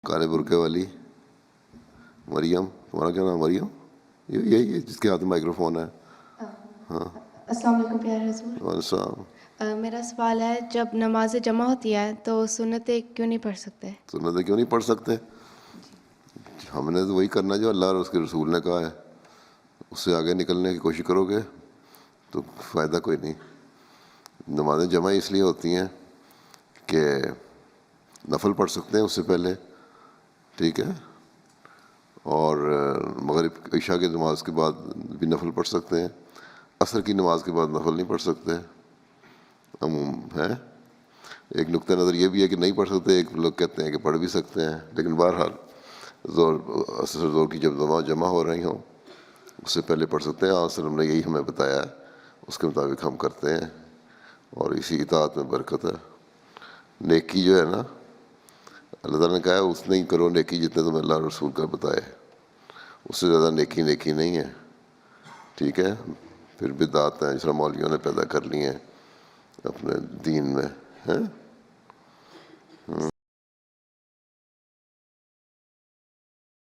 کالے برقعے والی مریم، تمہارا کیا نام؟ مریم، یہی ہے جس کے ہاتھ میں مائکرو فون ہے. ہاں السلام علیکم پیارے حضور. وعلیکم السلام. میرا سوال ہے، جب نماز جمع ہوتی ہے تو سنتیں کیوں نہیں پڑھ سکتے؟ سنتیں کیوں نہیں پڑھ سکتے؟ ہم نے تو وہی کرنا جو اللہ اور اس کے رسول نے کہا ہے. اس سے آگے نکلنے کی کوشش کرو گے تو فائدہ کوئی نہیں. نمازیں جمع اس لیے ہوتی ہیں کہ نفل پڑھ سکتے ہیں اس سے پہلے، ٹھیک ہے، اور مغرب عشاء کی نماز کے بعد بھی نفل پڑھ سکتے ہیں. عصر کی نماز کے بعد نفل نہیں پڑھ سکتے عموم ہے. ایک نقطہ نظر یہ بھی ہے کہ نہیں پڑھ سکتے، ایک لوگ کہتے ہیں کہ پڑھ بھی سکتے ہیں. لیکن بہرحال عصر زور کی جب نماز جمع ہو رہی ہوں اس سے پہلے پڑھ سکتے ہیں. آپ وسلم نے یہی ہمیں بتایا ہے، اس کے مطابق ہم کرتے ہیں، اور اسی اطاعت میں برکت ہے. نیکی جو ہے نا، اللہ تعالیٰ نے کہا ہے اتنا ہی کرو نیکی جتنے تمہیں اللہ رسول کا بتائے، اس سے زیادہ نیکی نہیں ہے. ٹھیک ہے. پھر بدعات ہیں جس طرح مولویوں نے پیدا کر لی ہیں اپنے دین میں ہیں.